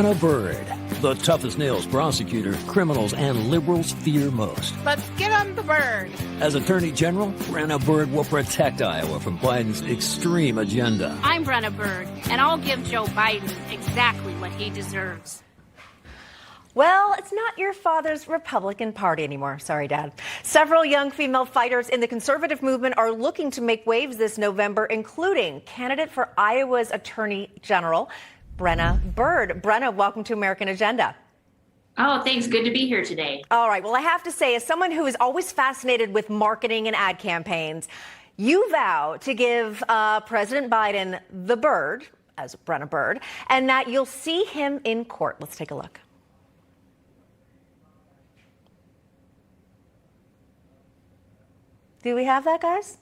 Brenna Bird, the toughest nails prosecutor criminals and liberals fear most. Let's get on the bird. As Attorney General, Brenna Bird will protect Iowa from Biden's extreme agenda. I'm Brenna Bird, and I'll give Joe Biden exactly what he deserves. Well, it's not your father's Republican Party anymore. Sorry, Dad. Several young female fighters in the conservative movement are looking to make waves this November, including candidate for Iowa's Attorney General, Brenna Bird. Brenna, welcome to American Agenda. Oh, thanks. Good to be here today. All right. Well, I have to say, as someone who is always fascinated with marketing and ad campaigns, you vow to give President Biden the bird, as Brenna Bird, and that you'll see him in court. Let's take a look. Do we have that, guys?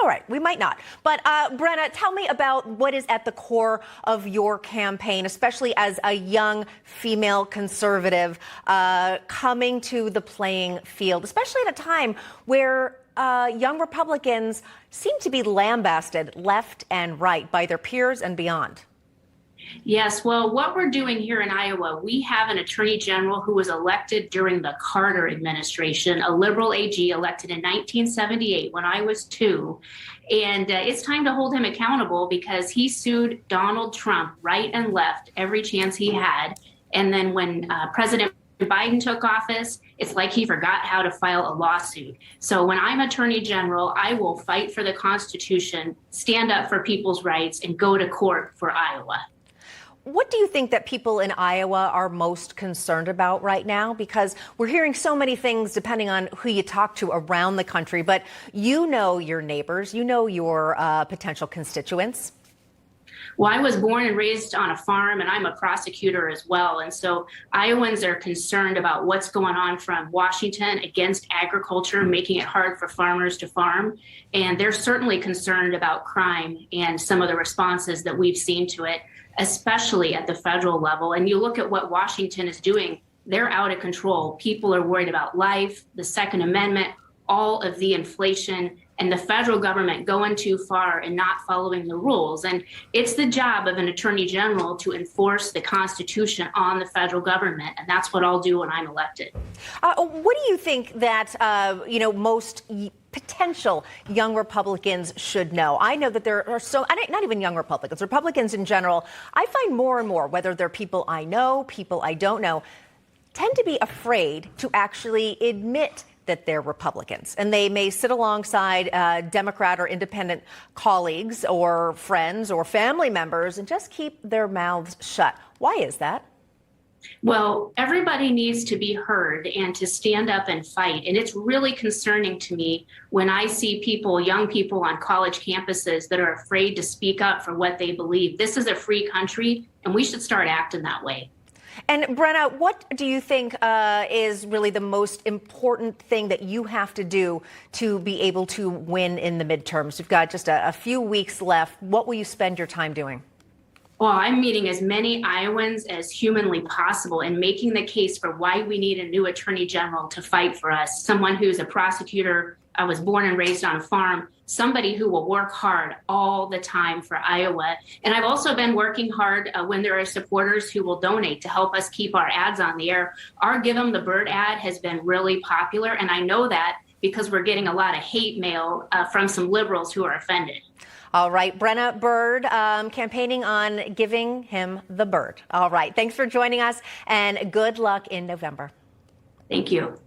All right, we might not. But Brenna, tell me about what is at the core of your campaign, especially as a young female conservative coming to the playing field, especially at a time where young Republicans seem to be lambasted left and right by their peers and beyond. Yes, well, what we're doing here in Iowa, we have an attorney general who was elected during the Carter administration, a liberal AG elected in 1978 when I was 2. And it's time to hold him accountable because he sued Donald Trump right and left every chance he had. And then when President Biden took office, it's like he forgot how to file a lawsuit. So when I'm Attorney General, I will fight for the Constitution, stand up for people's rights, and go to court for Iowa. What do you think that people in Iowa are most concerned about right now? Because we're hearing so many things depending on who you talk to around the country, but you know your neighbors, you know your potential constituents. Well, I was born and raised on a farm, and I'm a prosecutor as well. And so Iowans are concerned about what's going on from Washington against agriculture, making it hard for farmers to farm. And they're certainly concerned about crime and some of the responses that we've seen to it, especially at the federal level. And you look at what Washington is doing, they're out of control. People are worried about life, the Second Amendment, all of the inflation, and the federal government going too far and not following the rules. And it's the job of an attorney general to enforce the Constitution on the federal government. And that's what I'll do when I'm elected. What do you think that, most potential young Republicans should know? I know that there are not even young Republicans, Republicans in general. I find more and more, whether they're people I know, people I don't know, tend to be afraid to actually admit that they're Republicans. And they may sit alongside Democrat or independent colleagues or friends or family members and just keep their mouths shut. Why is that? Well, everybody needs to be heard and to stand up and fight. And it's really concerning to me when I see people, young people on college campuses that are afraid to speak up for what they believe. This is a free country, and we should start acting that way. And Brenna, what do you think is really the most important thing that you have to do to be able to win in the midterms? You've got just a few weeks left. What will you spend your time doing? Well, I'm meeting as many Iowans as humanly possible and making the case for why we need a new attorney general to fight for us. Someone who's a prosecutor. I was born and raised on a farm, somebody who will work hard all the time for Iowa. And I've also been working hard when there are supporters who will donate to help us keep our ads on the air. Our Give 'em the Bird ad has been really popular, and I know that because we're getting a lot of hate mail from some liberals who are offended. All right, Brenna Bird, campaigning on giving him the bird. All right, thanks for joining us, and good luck in November. Thank you.